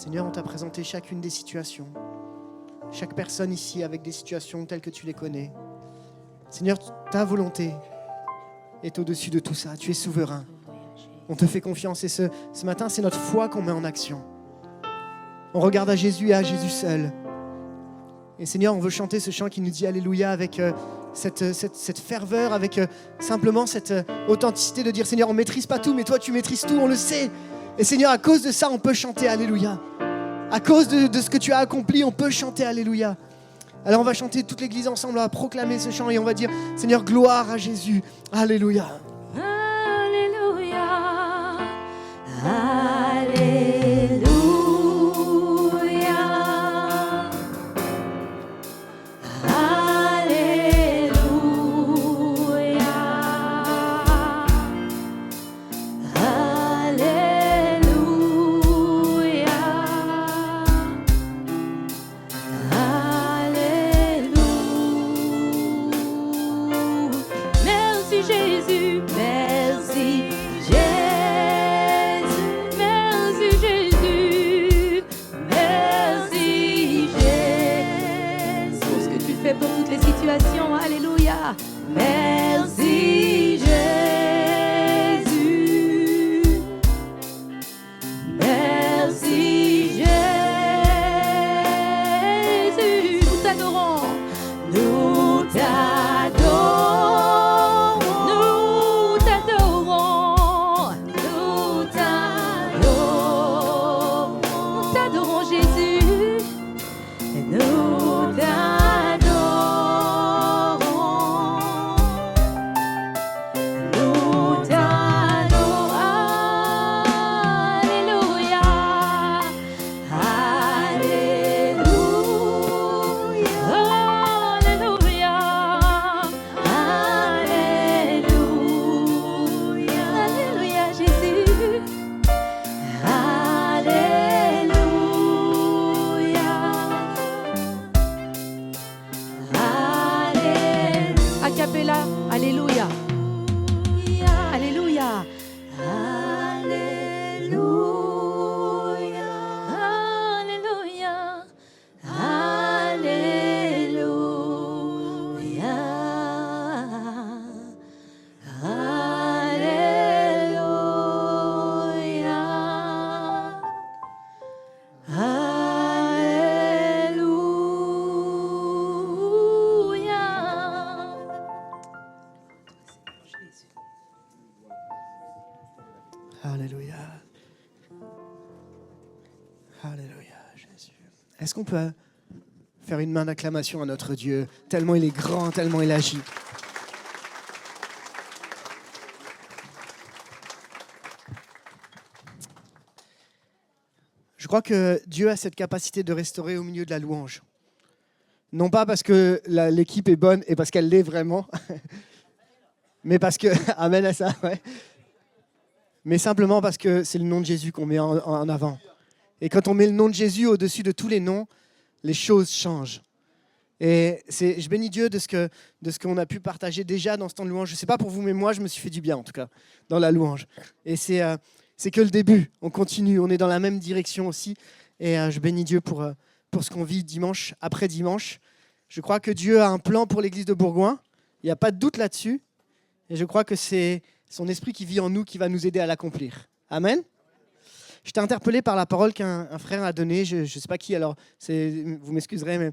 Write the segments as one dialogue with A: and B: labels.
A: Seigneur, on t'a présenté chacune des situations. Chaque personne ici avec des situations telles que tu les connais. Seigneur, ta volonté est au-dessus de tout ça. Tu es souverain. On te fait confiance et ce matin, c'est notre foi qu'on met en action. On regarde à Jésus et à Jésus seul. Et Seigneur, on veut chanter ce chant qui nous dit Alléluia avec cette ferveur, avec simplement cette authenticité de dire Seigneur, on ne maîtrise pas tout, mais toi tu maîtrises tout, on le sait. Et Seigneur, à cause de ça, on peut chanter Alléluia. À cause de ce que tu as accompli, on peut chanter Alléluia. Alors on va chanter toute l'église ensemble, on va proclamer ce chant et on va dire Seigneur, gloire à Jésus. Alléluia.
B: Alléluia. Alléluia. Alléluia. Merci Jésus. Merci Jésus. Nous t'adorons. Nous t'adorons. Nous t'adorons. Nous t'adorons. Nous t'adorons Jésus. Et nous t'adorons. Alléluia. Alléluia. Alléluia. Alléluia. Alléluia.
A: Alléluia. Alléluia, Jésus. Est-ce qu'on peut faire une main d'acclamation à notre Dieu, tellement il est grand, tellement il agit. Je crois que Dieu a cette capacité de restaurer au milieu de la louange. Non pas parce que l'équipe est bonne et parce qu'elle l'est vraiment, mais parce que... Amen à ça, ouais. Mais simplement parce que c'est le nom de Jésus qu'on met en avant. Et quand on met le nom de Jésus au-dessus de tous les noms, les choses changent. Et je bénis Dieu de ce qu'on a pu partager déjà dans ce temps de louange. Je ne sais pas pour vous, mais moi, je me suis fait du bien, en tout cas, dans la louange. Et c'est que le début. On continue, on est dans la même direction aussi. Et je bénis Dieu pour ce qu'on vit dimanche après dimanche. Je crois que Dieu a un plan pour l'église de Bourgoin. Il n'y a pas de doute là-dessus. Et je crois que c'est son esprit qui vit en nous qui va nous aider à l'accomplir. Amen. J'étais interpellé par la parole qu'un frère a donnée, je ne sais pas qui, alors vous m'excuserez, mais,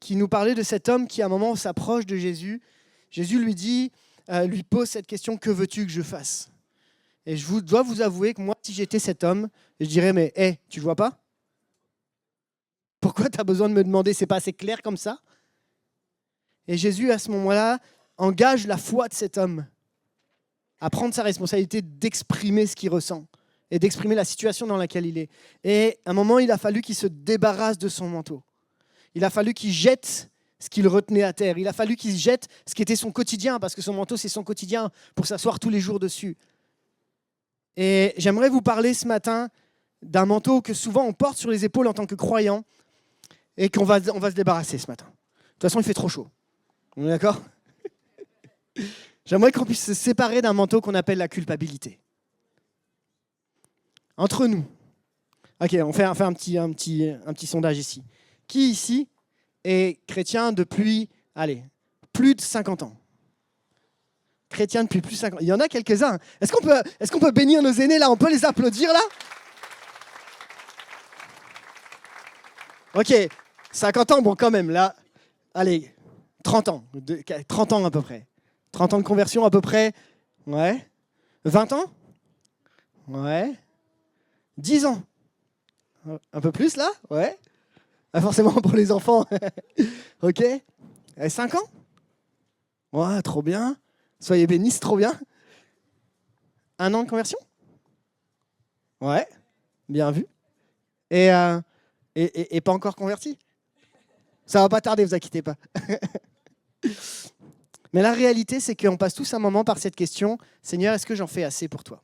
A: qui nous parlait de cet homme qui, à un moment, s'approche de Jésus. Jésus lui pose cette question, que veux-tu que je fasse? Et je dois vous avouer que moi, si j'étais cet homme, je dirais, mais tu ne vois pas? Pourquoi tu as besoin de me demander? C'est pas assez clair comme ça? Et Jésus, à ce moment-là, engage la foi de cet homme à prendre sa responsabilité d'exprimer ce qu'il ressent et d'exprimer la situation dans laquelle il est. Et à un moment, il a fallu qu'il se débarrasse de son manteau. Il a fallu qu'il jette ce qu'il retenait à terre. Il a fallu qu'il jette ce qui était son quotidien, parce que son manteau, c'est son quotidien, pour s'asseoir tous les jours dessus. Et j'aimerais vous parler ce matin d'un manteau que souvent on porte sur les épaules en tant que croyant et qu'on va se débarrasser ce matin. De toute façon, il fait trop chaud. On est d'accord ? J'aimerais qu'on puisse se séparer d'un manteau qu'on appelle la culpabilité. Entre nous, Ok, on fait un petit sondage ici. Qui ici est chrétien depuis, allez, plus de 50 ans? Chrétien depuis plus de 50 ans. Il y en a quelques-uns. Est-ce qu'on peut bénir nos aînés là? On peut les applaudir là? Ok, 50 ans, bon quand même, là, allez, 30 ans, 30 ans à peu près. 30 ans de conversion à peu près, ouais. 20 ans? Ouais. 10 ans? Un peu plus là? Ouais. Pas forcément pour les enfants. Ok. 5 ans? Ouais, trop bien. Soyez bénis, c'est trop bien. 1 an de conversion? Ouais, bien vu. Et pas encore converti? Ça va pas tarder, vous inquiétez pas. Mais la réalité, c'est qu'on passe tous un moment par cette question, Seigneur, est-ce que j'en fais assez pour toi?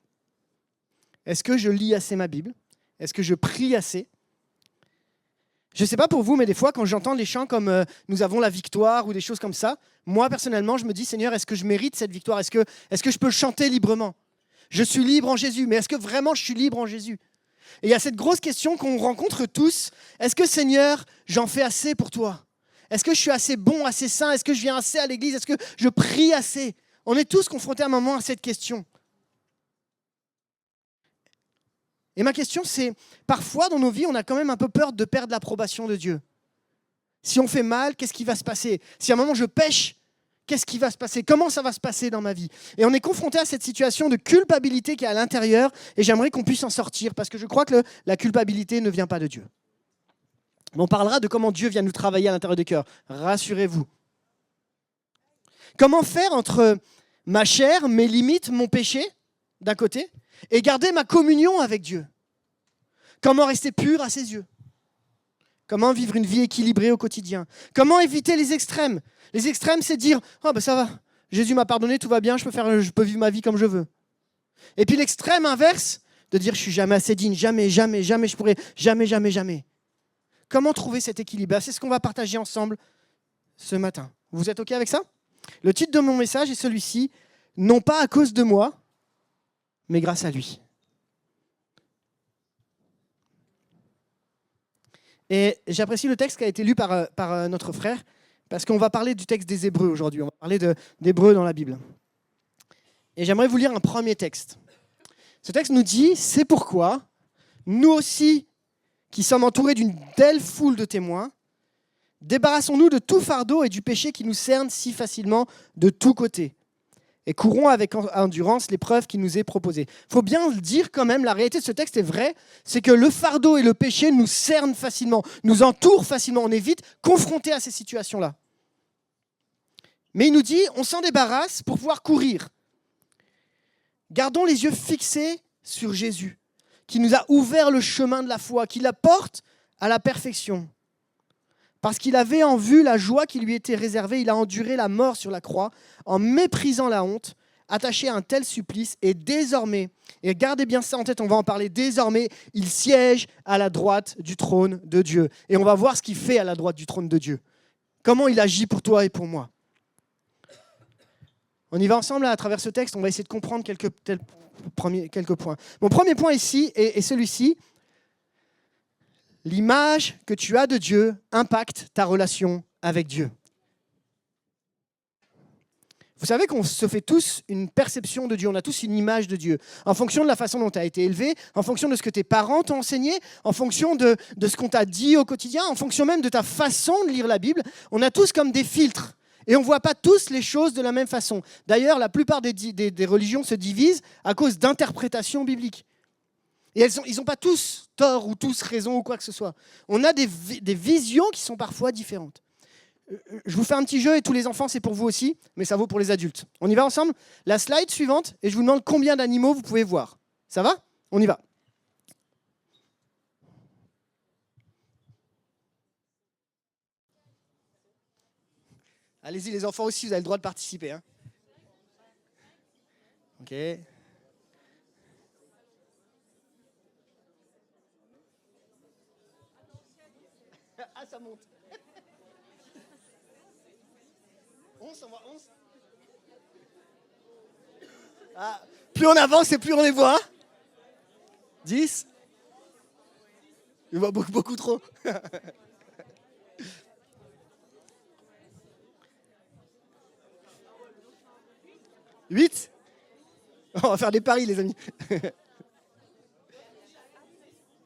A: Est-ce que je lis assez ma Bible? Est-ce que je prie assez? Je ne sais pas pour vous, mais des fois, quand j'entends des chants comme Nous avons la victoire » ou des choses comme ça, moi, personnellement, je me dis, Seigneur, est-ce que je mérite cette victoire? Est-ce que je peux chanter librement? Je suis libre en Jésus, mais est-ce que vraiment je suis libre en Jésus? Et il y a cette grosse question qu'on rencontre tous. Est-ce que, Seigneur, j'en fais assez pour toi? Est-ce que je suis assez bon, assez saint? Est-ce que je viens assez à l'église? Est-ce que je prie assez? On est tous confrontés à un moment à cette question. Et ma question, c'est, parfois dans nos vies, on a quand même un peu peur de perdre l'approbation de Dieu. Si on fait mal, qu'est-ce qui va se passer? Si à un moment je pêche, qu'est-ce qui va se passer? Comment ça va se passer dans ma vie? Et on est confronté à cette situation de culpabilité qui est à l'intérieur, et j'aimerais qu'on puisse en sortir, parce que je crois que la culpabilité ne vient pas de Dieu. On parlera de comment Dieu vient nous travailler à l'intérieur du cœur. Rassurez-vous. Comment faire entre ma chair, mes limites, mon péché, d'un côté, et garder ma communion avec Dieu? Comment rester pur à ses yeux? Comment vivre une vie équilibrée au quotidien? Comment éviter les extrêmes? Les extrêmes, c'est dire « Oh ben ça va, Jésus m'a pardonné, tout va bien, je peux vivre ma vie comme je veux. » Et puis l'extrême inverse, de dire « Je suis jamais assez digne, jamais je pourrai, jamais. » Comment trouver cet équilibre? C'est ce qu'on va partager ensemble ce matin. Vous êtes OK avec ça? Le titre de mon message est celui-ci, « Non pas à cause de moi, mais grâce à lui. » Et j'apprécie le texte qui a été lu par notre frère, parce qu'on va parler du texte des Hébreux aujourd'hui. On va parler d'Hébreux dans la Bible. Et j'aimerais vous lire un premier texte. Ce texte nous dit, c'est pourquoi nous aussi, qui sommes entourés d'une telle foule de témoins, débarrassons-nous de tout fardeau et du péché qui nous cerne si facilement de tous côtés. Et courons avec endurance l'épreuve qui nous est proposée. Il faut bien le dire quand même, la réalité de ce texte est vraie, c'est que le fardeau et le péché nous cernent facilement, nous entourent facilement, on est vite confrontés à ces situations-là. Mais il nous dit, on s'en débarrasse pour pouvoir courir. Gardons les yeux fixés sur Jésus, qui nous a ouvert le chemin de la foi, qui la porte à la perfection. Parce qu'il avait en vue la joie qui lui était réservée, il a enduré la mort sur la croix, en méprisant la honte, attaché à un tel supplice, et désormais, et gardez bien ça en tête, on va en parler, désormais, il siège à la droite du trône de Dieu. Et on va voir ce qu'il fait à la droite du trône de Dieu. Comment il agit pour toi et pour moi. On y va ensemble là, à travers ce texte, on va essayer de comprendre quelques points. Mon premier point ici est celui-ci. L'image que tu as de Dieu impacte ta relation avec Dieu. Vous savez qu'on se fait tous une perception de Dieu, on a tous une image de Dieu, en fonction de la façon dont tu as été élevé, en fonction de ce que tes parents t'ont enseigné, en fonction de ce qu'on t'a dit au quotidien, en fonction même de ta façon de lire la Bible. On a tous comme des filtres et on ne voit pas tous les choses de la même façon. D'ailleurs, la plupart des religions se divisent à cause d'interprétations bibliques. Et ils n'ont pas tous tort ou tous raison ou quoi que ce soit. On a des visions qui sont parfois différentes. Je vous fais un petit jeu et tous les enfants, c'est pour vous aussi, mais ça vaut pour les adultes. On y va ensemble? La slide suivante, et je vous demande combien d'animaux vous pouvez voir. Ça va? On y va. Allez-y les enfants aussi, vous avez le droit de participer. Hein. Ok. Ah, ça monte. 11, on voit 11. Ah, plus on avance et plus on les voit. 10. Il voit beaucoup, beaucoup trop. 8. On va faire des paris, les amis.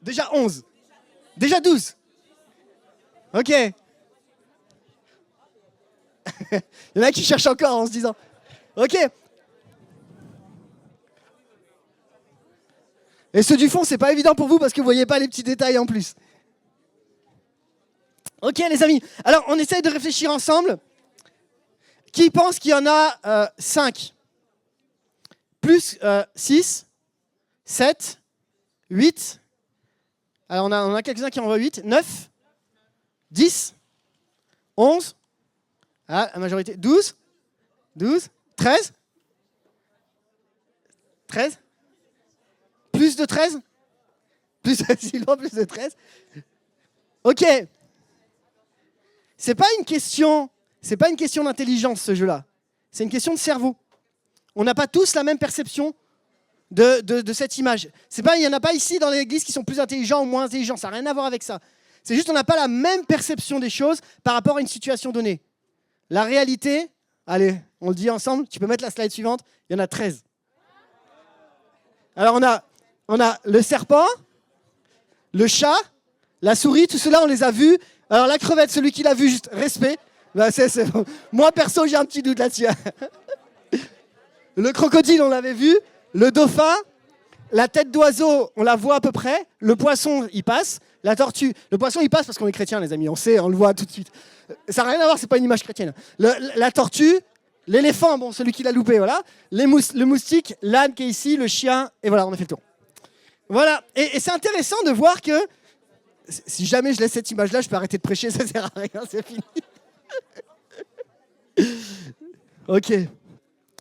A: Déjà 11. Déjà 12. Ok. Il y en a qui cherchent encore en se disant. Ok. Et ceux du fond, c'est pas évident pour vous parce que vous voyez pas les petits détails en plus. Ok, les amis. Alors, on essaye de réfléchir ensemble. Qui pense qu'il y en a 5 plus 6, 7, 8. Alors, on a quelques-uns qui envoient 8, 9, 10, 11. Ah, la majorité. 12, 13. 13. Plus de 13. Sylvain, plus de 13. Ok. C'est pas une question d'intelligence, ce jeu-là. C'est une question de cerveau. On n'a pas tous la même perception de cette image. Il n'y en a pas ici dans l'église qui sont plus intelligents ou moins intelligents. Ça n'a rien à voir avec ça. C'est juste qu'on n'a pas la même perception des choses par rapport à une situation donnée. La réalité, allez, on le dit ensemble, tu peux mettre la slide suivante, il y en a 13. Alors on a le serpent, le chat, la souris, tout cela on les a vus. Alors la crevette, celui qui l'a vu, juste respect. Bah, c'est bon. Moi perso, j'ai un petit doute là-dessus. Le crocodile, on l'avait vu. Le dauphin, la tête d'oiseau, on la voit à peu près. Le poisson, il passe. La tortue, le poisson, il passe parce qu'on est chrétien, les amis. On sait, on le voit tout de suite. Ça n'a rien à voir, c'est pas une image chrétienne. La tortue, l'éléphant, bon, celui qui l'a loupé, voilà. Le moustique, l'âne qui est ici, le chien, et voilà, on a fait le tour. Voilà. Et c'est intéressant de voir que si jamais je laisse cette image-là, je peux arrêter de prêcher, ça sert à rien, c'est fini. Ok.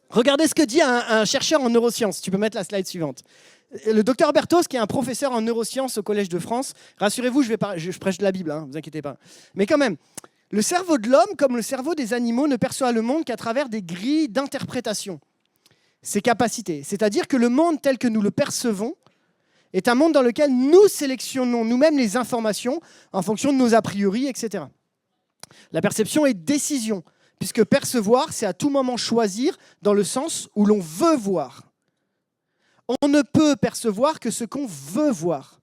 A: Regardez ce que dit un chercheur en neurosciences. Tu peux mettre la slide suivante. Le docteur Bertos, qui est un professeur en neurosciences au Collège de France, rassurez-vous, je prêche de la Bible, hein, vous inquiétez pas. Mais quand même, le cerveau de l'homme, comme le cerveau des animaux, ne perçoit le monde qu'à travers des grilles d'interprétation. Ses capacités. C'est-à-dire que le monde tel que nous le percevons est un monde dans lequel nous sélectionnons nous-mêmes les informations en fonction de nos a priori, etc. La perception est décision, puisque percevoir, c'est à tout moment choisir dans le sens où l'on veut voir. On ne peut percevoir que ce qu'on veut voir.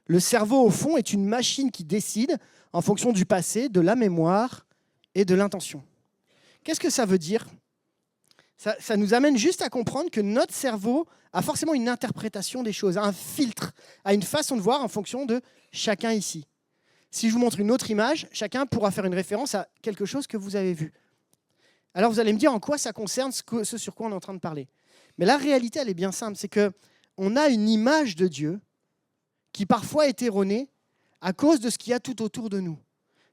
A: Le cerveau, au fond, est une machine qui décide en fonction du passé, de la mémoire et de l'intention. Qu'est-ce que ça veut dire ? Ça nous amène juste à comprendre que notre cerveau a forcément une interprétation des choses, un filtre, a une façon de voir en fonction de chacun ici. Si je vous montre une autre image, chacun pourra faire une référence à quelque chose que vous avez vu. Alors vous allez me dire en quoi ça concerne ce sur quoi on est en train de parler. Mais la réalité, elle est bien simple, c'est qu'on a une image de Dieu qui parfois est erronée à cause de ce qu'il y a tout autour de nous.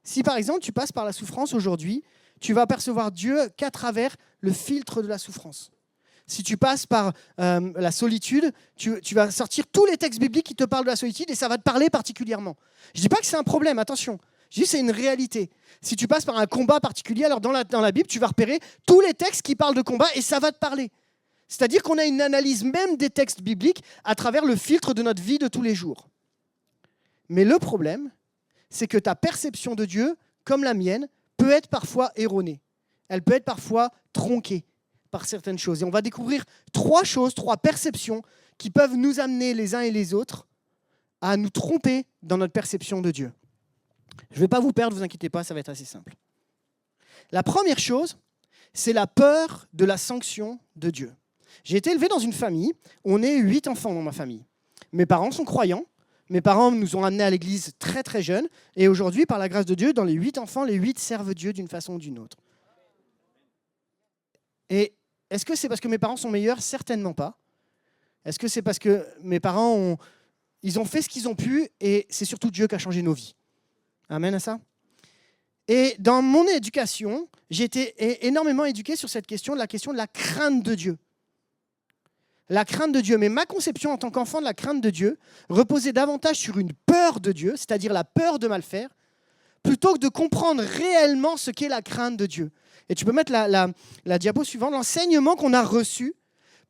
A: Si par exemple tu passes par la souffrance aujourd'hui, tu vas percevoir Dieu qu'à travers le filtre de la souffrance. Si tu passes par la solitude, tu vas sortir tous les textes bibliques qui te parlent de la solitude et ça va te parler particulièrement. Je ne dis pas que c'est un problème, attention. Je dis que c'est une réalité. Si tu passes par un combat particulier, alors dans la Bible, tu vas repérer tous les textes qui parlent de combat et ça va te parler. C'est-à-dire qu'on a une analyse même des textes bibliques à travers le filtre de notre vie de tous les jours. Mais le problème, c'est que ta perception de Dieu, comme la mienne, peut être parfois erronée. Elle peut être parfois tronquée par certaines choses. Et on va découvrir 3 choses, 3 perceptions qui peuvent nous amener les uns et les autres à nous tromper dans notre perception de Dieu. Je ne vais pas vous perdre, ne vous inquiétez pas, ça va être assez simple. La première chose, c'est la peur de la sanction de Dieu. J'ai été élevé dans une famille, on est 8 enfants dans ma famille. Mes parents sont croyants, mes parents nous ont amenés à l'église très très jeunes, et aujourd'hui, par la grâce de Dieu, dans les 8 enfants, les 8 servent Dieu d'une façon ou d'une autre. Et est-ce que c'est parce que mes parents sont meilleurs ? Certainement pas. Est-ce que c'est parce que mes parents ils ont fait ce qu'ils ont pu, et c'est surtout Dieu qui a changé nos vies ? Amen à ça. Et dans mon éducation, j'ai été énormément éduqué sur cette question, la question de la crainte de Dieu. La crainte de Dieu. Mais ma conception en tant qu'enfant de la crainte de Dieu reposait davantage sur une peur de Dieu, c'est-à-dire la peur de mal faire, plutôt que de comprendre réellement ce qu'est la crainte de Dieu. Et tu peux mettre la diapo suivante. L'enseignement qu'on a reçu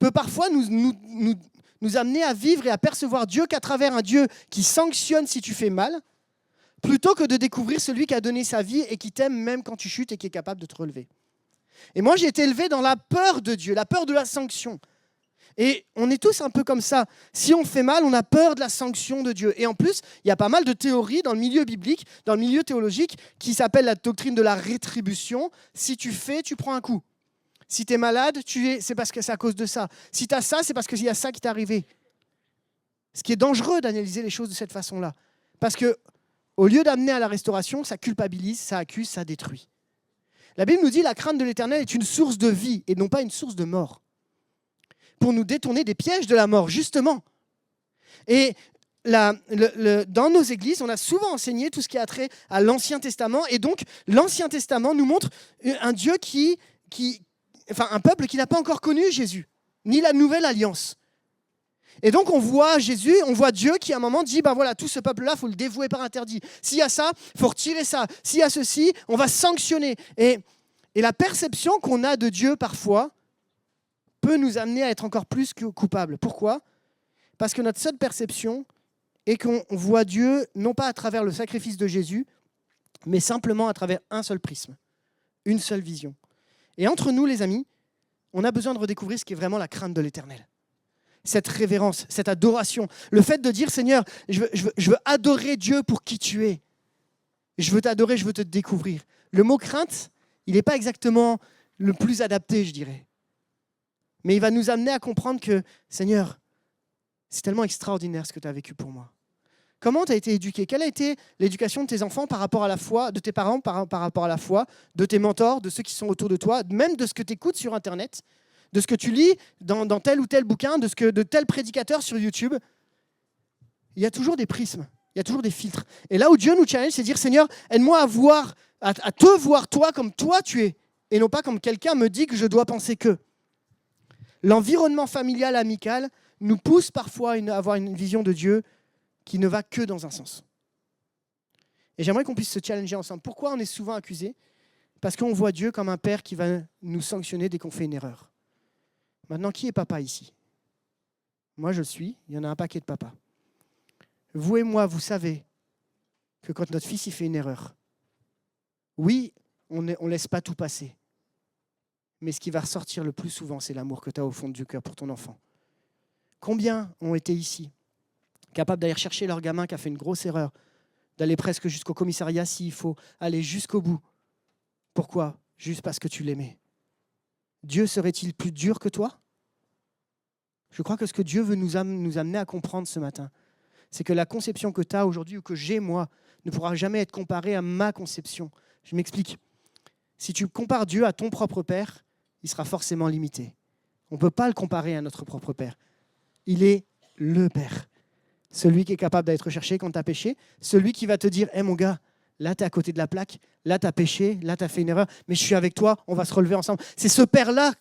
A: peut parfois nous nous amener à vivre et à percevoir Dieu qu'à travers un Dieu qui sanctionne si tu fais mal, plutôt que de découvrir celui qui a donné sa vie et qui t'aime même quand tu chutes et qui est capable de te relever. Et moi, j'ai été élevé dans la peur de Dieu, la peur de la sanction. Et on est tous un peu comme ça. Si on fait mal, on a peur de la sanction de Dieu. Et en plus, il y a pas mal de théories dans le milieu biblique, dans le milieu théologique, qui s'appelle la doctrine de la rétribution. Si tu fais, tu prends un coup. Si tu es malade, c'est parce que c'est à cause de ça. Si tu as ça, c'est parce qu'il y a ça qui t'est arrivé. Ce qui est dangereux d'analyser les choses de cette façon-là. Parce que au lieu d'amener à la restauration, ça culpabilise, ça accuse, ça détruit. La Bible nous dit que la crainte de l'Éternel est une source de vie et non pas une source de mort. Pour nous détourner des pièges de la mort, justement. Et dans nos églises, on a souvent enseigné tout ce qui a trait à l'Ancien Testament. Et donc, l'Ancien Testament nous montre un Dieu un peuple qui n'a pas encore connu Jésus, ni la nouvelle alliance. Et donc, on voit Jésus, on voit Dieu qui, à un moment, dit, ben voilà, tout ce peuple-là, il faut le dévouer par interdit. S'il y a ça, il faut retirer ça. S'il y a ceci, on va sanctionner. Et la perception qu'on a de Dieu, parfois, peut nous amener à être encore plus coupables. Pourquoi ? Parce que notre seule perception est qu'on voit Dieu, non pas à travers le sacrifice de Jésus, mais simplement à travers un seul prisme, une seule vision. Et entre nous, les amis, on a besoin de redécouvrir ce qui est vraiment la crainte de l'Éternel. Cette révérence, cette adoration, le fait de dire, Seigneur, je veux adorer Dieu pour qui tu es. Je veux t'adorer, je veux te découvrir. Le mot crainte, il n'est pas exactement le plus adapté, je dirais. Mais il va nous amener à comprendre que, Seigneur, c'est tellement extraordinaire ce que tu as vécu pour moi. Comment tu as été éduqué ? Quelle a été l'éducation de tes enfants par rapport à la foi, de tes parents par rapport à la foi, de tes mentors, de ceux qui sont autour de toi, même de ce que tu écoutes sur Internet, de ce que tu lis dans tel ou tel bouquin, de tel prédicateur sur YouTube. Il y a toujours des prismes, il y a toujours des filtres. Et là où Dieu nous challenge, c'est dire, Seigneur, aide-moi à te voir toi comme toi tu es, et non pas comme quelqu'un me dit que je dois penser que. L'environnement familial, amical, nous pousse parfois à avoir une vision de Dieu qui ne va que dans un sens. Et j'aimerais qu'on puisse se challenger ensemble. Pourquoi on est souvent accusé ? Parce qu'on voit Dieu comme un père qui va nous sanctionner dès qu'on fait une erreur. Maintenant, qui est papa ici ? Moi, je le suis. Il y en a un paquet de papas. Vous et moi, vous savez que quand notre fils il fait une erreur, oui, on ne laisse pas tout passer. Mais ce qui va ressortir le plus souvent, c'est l'amour que tu as au fond du cœur pour ton enfant. Combien ont été ici capables d'aller chercher leur gamin qui a fait une grosse erreur, d'aller presque jusqu'au commissariat s'il faut, aller jusqu'au bout. Pourquoi ? Juste parce que tu l'aimais. Dieu serait-il plus dur que toi ? Je crois que ce que Dieu veut nous amener à comprendre ce matin, c'est que la conception que tu as aujourd'hui ou que j'ai moi ne pourra jamais être comparée à ma conception. Je m'explique. Si tu compares Dieu à ton propre père, il sera forcément limité. On ne peut pas le comparer à notre propre père. Il est le père. Celui qui est capable d'être recherché quand tu as péché, celui qui va te dire « Hey mon gars, là tu es à côté de la plaque, là tu as péché, là tu as fait une erreur, mais je suis avec toi, on va se relever ensemble. » C'est ce père-là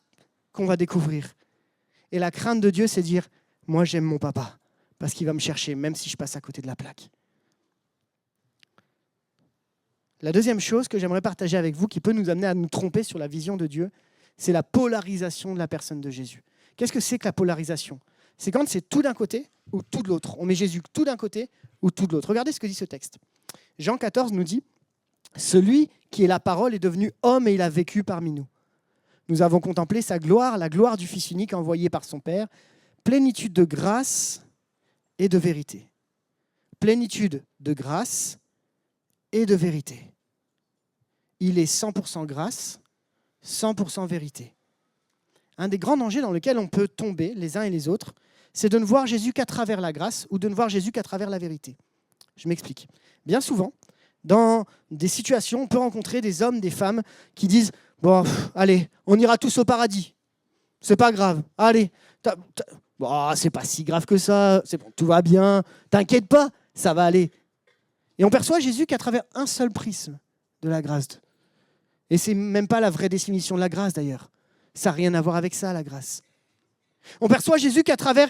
A: qu'on va découvrir. Et la crainte de Dieu, c'est dire « Moi j'aime mon papa, parce qu'il va me chercher, même si je passe à côté de la plaque. » La deuxième chose que j'aimerais partager avec vous, qui peut nous amener à nous tromper sur la vision de Dieu, c'est la polarisation de la personne de Jésus. Qu'est-ce que c'est que la polarisation ? C'est quand c'est tout d'un côté ou tout de l'autre. On met Jésus tout d'un côté ou tout de l'autre. Regardez ce que dit ce texte. Jean 14 nous dit « Celui qui est la parole est devenu homme et il a vécu parmi nous. Nous avons contemplé sa gloire, la gloire du Fils unique envoyé par son Père, plénitude de grâce et de vérité. » Plénitude de grâce et de vérité. Il est 100% grâce, 100% vérité. Un des grands dangers dans lesquels on peut tomber, les uns et les autres, c'est de ne voir Jésus qu'à travers la grâce ou de ne voir Jésus qu'à travers la vérité. Je m'explique. Bien souvent, dans des situations, on peut rencontrer des hommes, des femmes qui disent « Bon, allez, on ira tous au paradis. C'est pas grave. Allez, bon, c'est pas si grave que ça. C'est bon, tout va bien. T'inquiète pas, ça va aller. » Et on perçoit Jésus qu'à travers un seul prisme de la grâce. Et c'est même pas la vraie définition de la grâce d'ailleurs. Ça n'a rien à voir avec ça, la grâce. On perçoit Jésus qu'à travers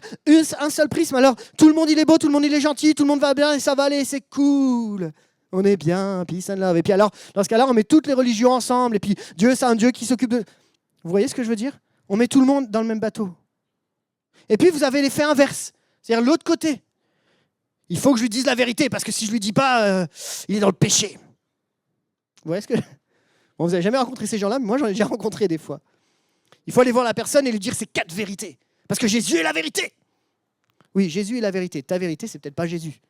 A: un seul prisme. Alors, tout le monde, il est beau, tout le monde, il est gentil, tout le monde va bien et ça va aller, c'est cool. On est bien, peace and love. Et puis alors, dans ce cas-là, on met toutes les religions ensemble. Et puis, Dieu, c'est un Dieu qui s'occupe de... Vous voyez ce que je veux dire ? On met tout le monde dans le même bateau. Et puis vous avez l'effet inverse, c'est-à-dire l'autre côté. Il faut que je lui dise la vérité, parce que si je ne lui dis pas, il est dans le péché. Vous voyez ce que... Bon, vous n'avez jamais rencontré ces gens-là, mais moi j'en ai déjà rencontré des fois. Il faut aller voir la personne et lui dire ces 4 vérités. Parce que Jésus est la vérité. Oui, Jésus est la vérité. Ta vérité, c'est peut-être pas Jésus.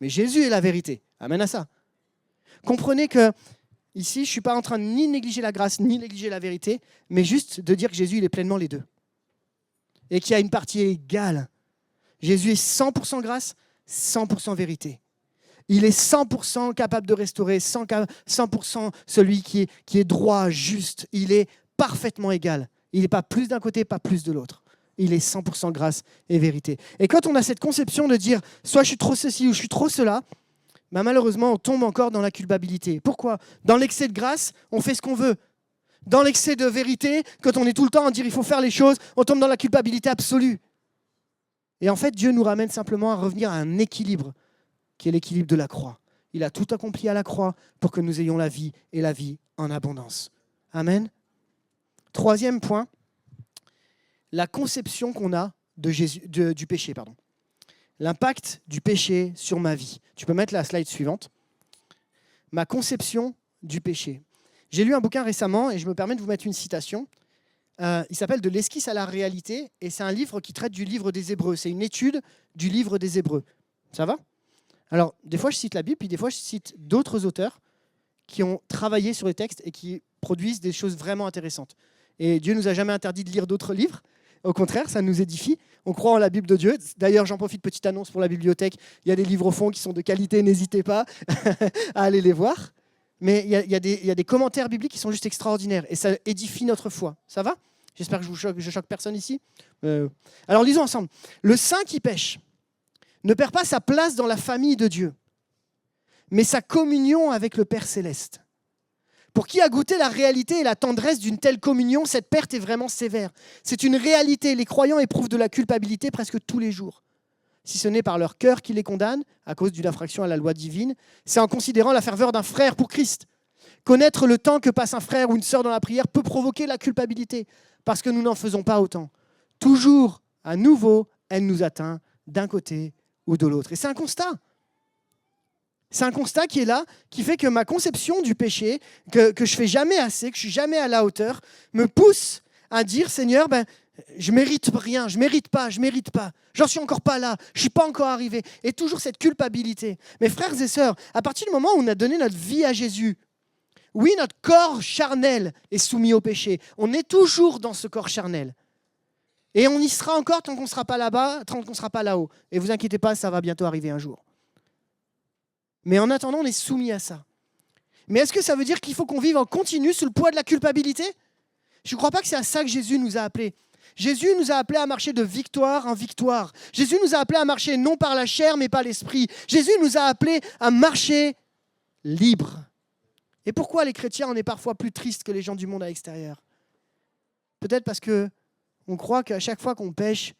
A: Mais Jésus est la vérité. Amen à ça. Comprenez que ici, je ne suis pas en train de ni négliger la grâce, ni négliger la vérité, mais juste de dire que Jésus, il est pleinement les deux. Et qu'il y a une partie égale. Jésus est 100% grâce, 100% vérité. Il est 100% capable de restaurer, 100% celui qui est droit, juste. Il est parfaitement égal. Il n'est pas plus d'un côté, pas plus de l'autre. Il est 100% grâce et vérité. Et quand on a cette conception de dire soit je suis trop ceci ou je suis trop cela, ben malheureusement, on tombe encore dans la culpabilité. Pourquoi ? Dans l'excès de grâce, on fait ce qu'on veut. Dans l'excès de vérité, quand on est tout le temps à dire il faut faire les choses, on tombe dans la culpabilité absolue. Et en fait, Dieu nous ramène simplement à revenir à un équilibre, qui est l'équilibre de la croix. Il a tout accompli à la croix pour que nous ayons la vie et la vie en abondance. Amen. 3e point, la conception qu'on a du péché. L'impact du péché sur ma vie. Tu peux mettre la slide suivante. Ma conception du péché. J'ai lu un bouquin récemment et je me permets de vous mettre une citation. Il s'appelle « De l'esquisse à la réalité » et c'est un livre qui traite du livre des Hébreux. C'est une étude du livre des Hébreux. Ça va ? Alors, des fois, je cite la Bible, puis des fois, je cite d'autres auteurs qui ont travaillé sur les textes et qui produisent des choses vraiment intéressantes. Et Dieu ne nous a jamais interdit de lire d'autres livres. Au contraire, ça nous édifie. On croit en la Bible de Dieu. D'ailleurs, j'en profite, petite annonce pour la bibliothèque. Il y a des livres au fond qui sont de qualité, n'hésitez pas à aller les voir. Mais il y a des commentaires bibliques qui sont juste extraordinaires. Et ça édifie notre foi. Ça va ? J'espère que je choque personne ici. Alors, lisons ensemble. Le saint qui pêche ne perd pas sa place dans la famille de Dieu, mais sa communion avec le Père Céleste. Pour qui a goûté la réalité et la tendresse d'une telle communion, cette perte est vraiment sévère. C'est une réalité. Les croyants éprouvent de la culpabilité presque tous les jours. Si ce n'est par leur cœur qui les condamne, à cause d'une infraction à la loi divine, c'est en considérant la ferveur d'un frère pour Christ. Connaître le temps que passe un frère ou une sœur dans la prière peut provoquer la culpabilité, parce que nous n'en faisons pas autant. Toujours, à nouveau, elle nous atteint d'un côté ou de l'autre. Et c'est un constat. C'est un constat qui est là, qui fait que ma conception du péché, que je ne fais jamais assez, que je ne suis jamais à la hauteur, me pousse à dire, Seigneur, je ne mérite rien, je ne mérite pas, j'en suis encore pas là, je ne suis pas encore arrivé. Et toujours cette culpabilité. Mes frères et sœurs, à partir du moment où on a donné notre vie à Jésus, oui, notre corps charnel est soumis au péché. On est toujours dans ce corps charnel. Et on y sera encore tant qu'on ne sera pas là-bas, tant qu'on ne sera pas là-haut. Et vous inquiétez pas, ça va bientôt arriver un jour. Mais en attendant, on est soumis à ça. Mais est-ce que ça veut dire qu'il faut qu'on vive en continu sous le poids de la culpabilité ? Je ne crois pas que c'est à ça que Jésus nous a appelés. Jésus nous a appelés à marcher de victoire en victoire. Jésus nous a appelés à marcher non par la chair, mais par l'esprit. Jésus nous a appelés à marcher libre. Et pourquoi les chrétiens, on est parfois plus tristes que les gens du monde à l'extérieur ? Peut-être parce qu'on croit qu'à chaque fois qu'on pêche,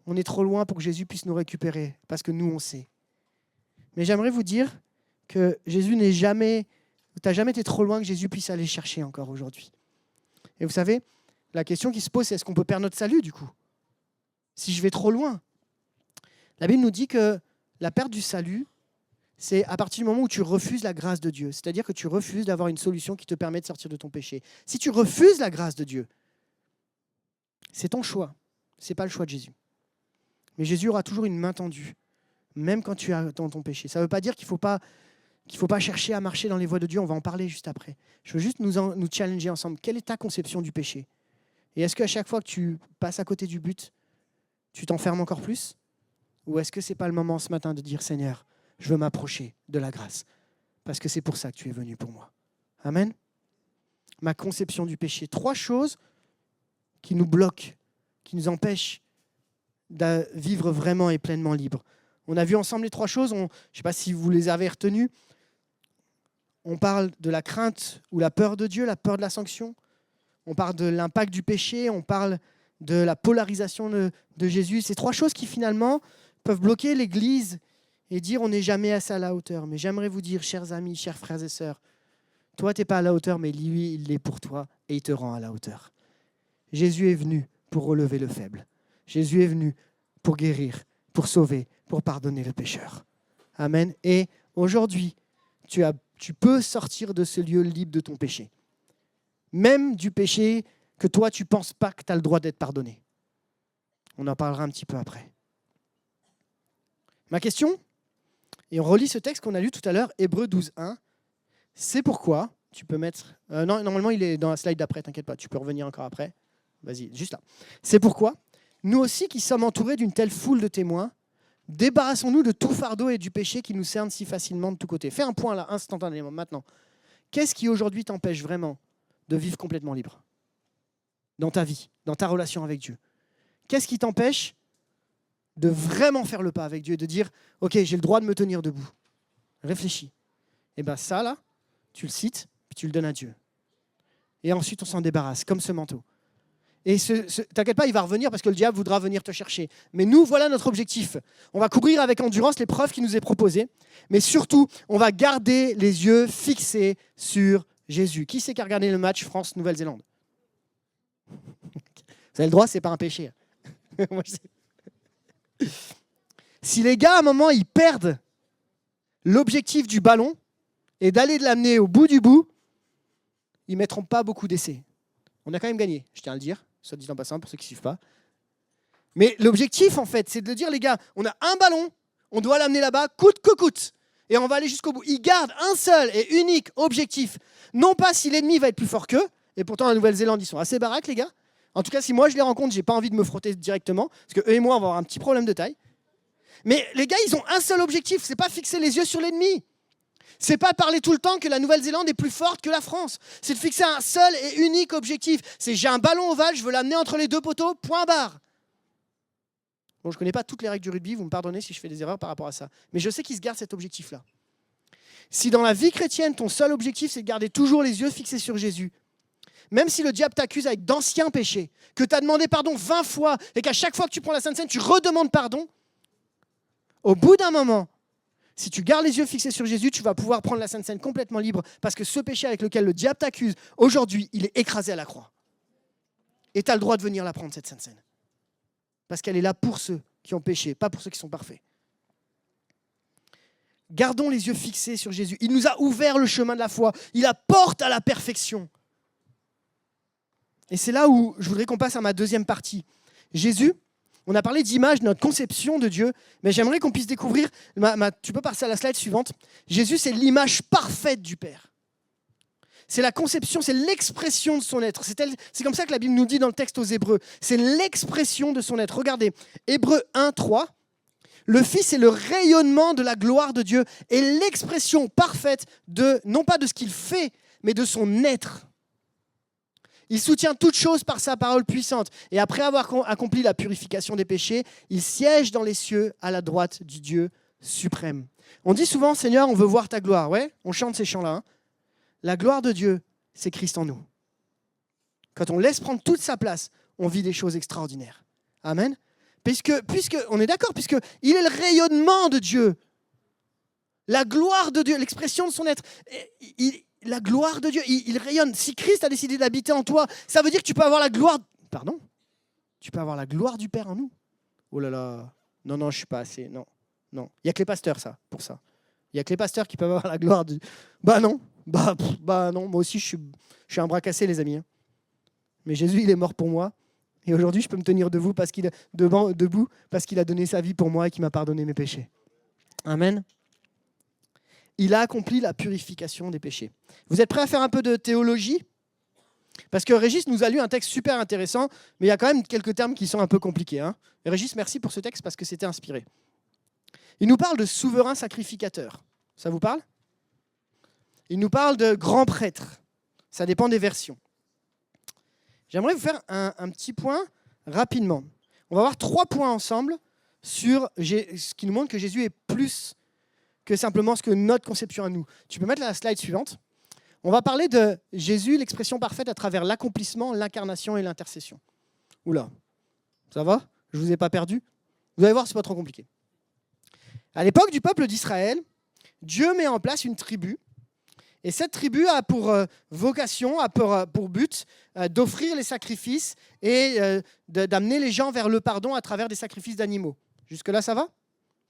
A: on est trop loin pour que Jésus puisse nous récupérer, parce que nous, on sait. Mais j'aimerais vous dire que Jésus tu n'as jamais été trop loin que Jésus puisse aller chercher encore aujourd'hui. Et vous savez, la question qui se pose, c'est est-ce qu'on peut perdre notre salut du coup ? Si je vais trop loin. La Bible nous dit que la perte du salut, c'est à partir du moment où tu refuses la grâce de Dieu. C'est-à-dire que tu refuses d'avoir une solution qui te permet de sortir de ton péché. Si tu refuses la grâce de Dieu, c'est ton choix. Ce n'est pas le choix de Jésus. Mais Jésus aura toujours une main tendue, même quand tu es dans ton péché. Ça ne veut pas dire qu'il ne faut pas chercher à marcher dans les voies de Dieu. On va en parler juste après. Je veux juste nous challenger ensemble. Quelle est ta conception du péché ? Et est-ce qu'à chaque fois que tu passes à côté du but, tu t'enfermes encore plus ? Ou est-ce que ce n'est pas le moment ce matin de dire « Seigneur, je veux m'approcher de la grâce, parce que c'est pour ça que tu es venu pour moi. » Amen. Ma conception du péché. 3 choses qui nous bloquent, qui nous empêchent de vivre vraiment et pleinement libre. On a vu ensemble les 3 choses. Je ne sais pas si vous les avez retenues. On parle de la crainte ou la peur de Dieu, la peur de la sanction. On parle de l'impact du péché. On parle de la polarisation de Jésus. Ces 3 choses qui finalement peuvent bloquer l'Église et dire on n'est jamais assez à la hauteur. Mais j'aimerais vous dire, chers amis, chers frères et sœurs, toi, tu n'es pas à la hauteur, mais lui, il l'est pour toi et il te rend à la hauteur. Jésus est venu pour relever le faible. Jésus est venu pour guérir, pour sauver, pour pardonner le pécheur. Amen. Et aujourd'hui, tu peux sortir de ce lieu libre de ton péché. Même du péché que toi, tu ne penses pas que tu as le droit d'être pardonné. On en parlera un petit peu après. Ma question, et on relit ce texte qu'on a lu tout à l'heure, Hébreux 12, 1. C'est pourquoi, tu peux mettre... non, normalement, il est dans la slide d'après, t'inquiète pas, tu peux revenir encore après. Vas-y, juste là. C'est pourquoi, nous aussi qui sommes entourés d'une telle foule de témoins, débarrassons-nous de tout fardeau et du péché qui nous cerne si facilement de tous côtés. Fais un point là, instantanément, maintenant. Qu'est-ce qui aujourd'hui t'empêche vraiment de vivre complètement libre dans ta vie, dans ta relation avec Dieu? Qu'est-ce qui t'empêche de vraiment faire le pas avec Dieu et de dire « Ok, j'ai le droit de me tenir debout ». Réfléchis. Et bien ça, là, tu le cites, puis tu le donnes à Dieu. Et ensuite, on s'en débarrasse, comme ce manteau. Et t'inquiète pas, il va revenir parce que le diable voudra venir te chercher. Mais nous, voilà notre objectif. On va courir avec endurance l'épreuve qui nous est proposée. Mais surtout, on va garder les yeux fixés sur Jésus. Qui c'est qui a regardé le match France-Nouvelle-Zélande? Vous avez le droit, c'est pas un péché. Moi, si les gars, à un moment, ils perdent l'objectif du ballon et d'aller l'amener au bout du bout, ils ne mettront pas beaucoup d'essais. On a quand même gagné, je tiens à le dire, soit dit en passant pour ceux qui ne suivent pas. Mais l'objectif, en fait, c'est de dire, les gars, on a un ballon, on doit l'amener là-bas, coûte que coûte. Et on va aller jusqu'au bout. Ils gardent un seul et unique objectif. Non pas si l'ennemi va être plus fort qu'eux, et pourtant la Nouvelle-Zélande, ils sont assez baraques, les gars. En tout cas, si moi je les rencontre, j'ai pas envie de me frotter directement, parce que eux et moi, on va avoir un petit problème de taille. Mais les gars, ils ont un seul objectif, c'est pas fixer les yeux sur l'ennemi. C'est pas parler tout le temps que la Nouvelle-Zélande est plus forte que la France. C'est de fixer un seul et unique objectif. C'est j'ai un ballon ovale, je veux l'amener entre les deux poteaux, point barre. Bon, je connais pas toutes les règles du rugby, vous me pardonnez si je fais des erreurs par rapport à ça. Mais je sais qu'ils se gardent cet objectif-là. Si dans la vie chrétienne, ton seul objectif, c'est de garder toujours les yeux fixés sur Jésus, même si le diable t'accuse avec d'anciens péchés, que tu as demandé pardon 20 fois et qu'à chaque fois que tu prends la Sainte Seine, tu redemandes pardon, au bout d'un moment, si tu gardes les yeux fixés sur Jésus, tu vas pouvoir prendre la Sainte Seine complètement libre parce que ce péché avec lequel le diable t'accuse, aujourd'hui, il est écrasé à la croix. Et tu as le droit de venir la prendre, cette Sainte Seine. Parce qu'elle est là pour ceux qui ont péché, pas pour ceux qui sont parfaits. Gardons les yeux fixés sur Jésus. Il nous a ouvert le chemin de la foi. Il apporte à la perfection. Et c'est là où je voudrais qu'on passe à ma deuxième partie. Jésus, on a parlé d'image, de notre conception de Dieu, mais j'aimerais qu'on puisse découvrir, tu peux passer à la slide suivante, Jésus, c'est l'image parfaite du Père. C'est la conception, c'est l'expression de son être. C'est comme ça que la Bible nous dit dans le texte aux Hébreux. C'est l'expression de son être. Regardez, Hébreux 1, 3. Le Fils est le rayonnement de la gloire de Dieu et l'expression parfaite non pas de ce qu'il fait, mais de son être. Il soutient toute chose par sa parole puissante. Et après avoir accompli la purification des péchés, il siège dans les cieux à la droite du Dieu suprême. On dit souvent, Seigneur, on veut voir ta gloire. Ouais, on chante ces chants-là. Hein. La gloire de Dieu, c'est Christ en nous. Quand on laisse prendre toute sa place, on vit des choses extraordinaires. Amen. Puisque on est d'accord, puisqu'il est le rayonnement de Dieu. La gloire de Dieu, l'expression de son être. La gloire de Dieu, il rayonne. Si Christ a décidé d'habiter en toi, ça veut dire que tu peux avoir la gloire... Pardon ? Tu peux avoir la gloire du Père en nous. Oh là là. Non, je ne suis pas assez. Non. Il n'y a que les pasteurs, pour ça. Il n'y a que les pasteurs qui peuvent avoir la gloire du... non. Non, moi aussi, je suis un bras cassé, les amis. Mais Jésus, il est mort pour moi. Et aujourd'hui, je peux me tenir debout parce qu'il a donné sa vie pour moi et qu'il m'a pardonné mes péchés. Amen. Il a accompli la purification des péchés. Vous êtes prêts à faire un peu de théologie ? Parce que Régis nous a lu un texte super intéressant, mais il y a quand même quelques termes qui sont un peu compliqués. Hein. Et Régis, merci pour ce texte parce que c'était inspiré. Il nous parle de souverain sacrificateur. Ça vous parle ? Il nous parle de grand prêtre. Ça dépend des versions. J'aimerais vous faire un petit point rapidement. On va voir 3 points ensemble sur ce qui nous montre que Jésus est plus que simplement ce que notre conception à nous. Tu peux mettre la slide suivante. On va parler de Jésus, l'expression parfaite à travers l'accomplissement, l'incarnation et l'intercession. Oula, ça va ? Je ne vous ai pas perdu ? Vous allez voir, ce n'est pas trop compliqué. À l'époque du peuple d'Israël, Dieu met en place une tribu Et cette tribu a pour vocation, a pour but d'offrir les sacrifices et d'amener les gens vers le pardon à travers des sacrifices d'animaux. Jusque-là, ça va ?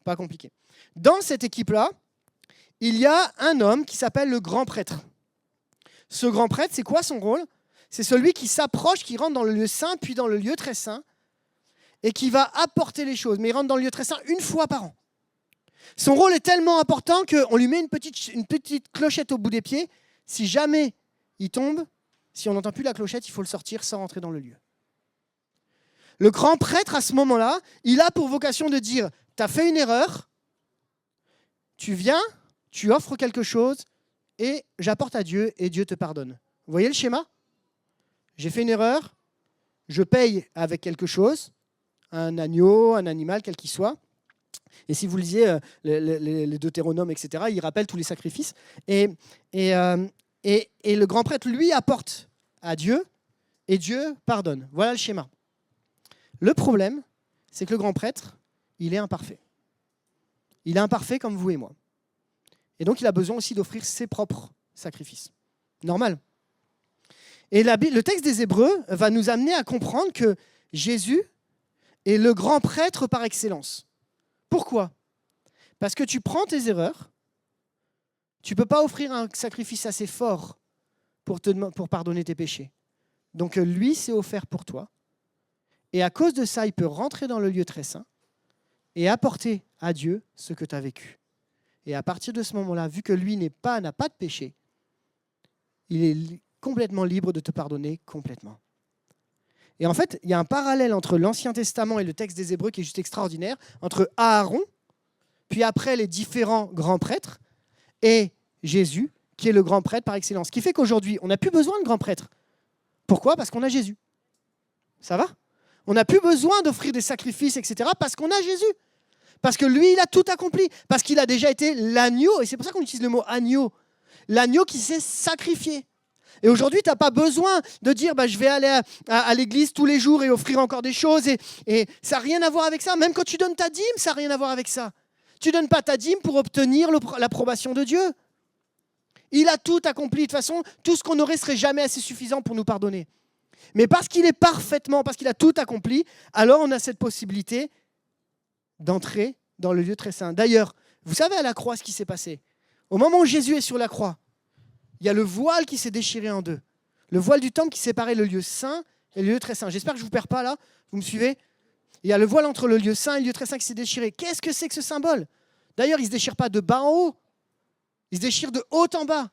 A: Pas compliqué. Dans cette équipe-là, il y a un homme qui s'appelle le grand prêtre. Ce grand prêtre, c'est quoi son rôle ? C'est celui qui s'approche, qui rentre dans le lieu saint, puis dans le lieu très saint, et qui va apporter les choses. Mais il rentre dans le lieu très saint une fois par an. Son rôle est tellement important qu'on lui met une petite clochette au bout des pieds. Si jamais il tombe, si on n'entend plus la clochette, il faut le sortir sans rentrer dans le lieu. Le grand prêtre, à ce moment-là, il a pour vocation de dire « Tu as fait une erreur, tu viens, tu offres quelque chose, et j'apporte à Dieu, et Dieu te pardonne. » Vous voyez le schéma ? J'ai fait une erreur, je paye avec quelque chose, un agneau, un animal, quel qu'il soit. Et si vous lisiez les Deutéronomes, etc., il rappelle tous les sacrifices. Et le grand prêtre, lui, apporte à Dieu, et Dieu pardonne. Voilà le schéma. Le problème, c'est que le grand prêtre, il est imparfait. Il est imparfait comme vous et moi. Et donc, il a besoin aussi d'offrir ses propres sacrifices. Normal. Et le texte des Hébreux va nous amener à comprendre que Jésus est le grand prêtre par excellence. Pourquoi ? Parce que tu prends tes erreurs, tu ne peux pas offrir un sacrifice assez fort pour pardonner tes péchés. Donc lui s'est offert pour toi. Et à cause de ça, il peut rentrer dans le lieu très saint et apporter à Dieu ce que tu as vécu. Et à partir de ce moment-là, vu que lui n'a pas de péché, il est complètement libre de te pardonner complètement. Et en fait, il y a un parallèle entre l'Ancien Testament et le texte des Hébreux qui est juste extraordinaire, entre Aaron, puis après les différents grands prêtres, et Jésus, qui est le grand prêtre par excellence. Ce qui fait qu'aujourd'hui, on n'a plus besoin de grands prêtres. Pourquoi ? Parce qu'on a Jésus. Ça va ? On n'a plus besoin d'offrir des sacrifices, etc., parce qu'on a Jésus. Parce que lui, il a tout accompli. Parce qu'il a déjà été l'agneau, et c'est pour ça qu'on utilise le mot agneau. L'agneau qui s'est sacrifié. Et aujourd'hui, tu n'as pas besoin de dire je vais aller à l'église tous les jours et offrir encore des choses. Et ça n'a rien à voir avec ça. Même quand tu donnes ta dîme, ça n'a rien à voir avec ça. Tu ne donnes pas ta dîme pour obtenir l'approbation de Dieu. Il a tout accompli. De toute façon, tout ce qu'on aurait ne serait jamais assez suffisant pour nous pardonner. Mais parce qu'il est parfaitement, parce qu'il a tout accompli, alors on a cette possibilité d'entrer dans le lieu très saint. D'ailleurs, vous savez à la croix ce qui s'est passé. Au moment où Jésus est sur la croix, il y a le voile qui s'est déchiré en deux. Le voile du temple qui séparait le lieu saint et le lieu très saint. J'espère que je ne vous perds pas là. Vous me suivez ? Il y a le voile entre le lieu saint et le lieu très saint qui s'est déchiré. Qu'est-ce que c'est que ce symbole ? D'ailleurs, il ne se déchire pas de bas en haut. Il se déchire de haut en bas.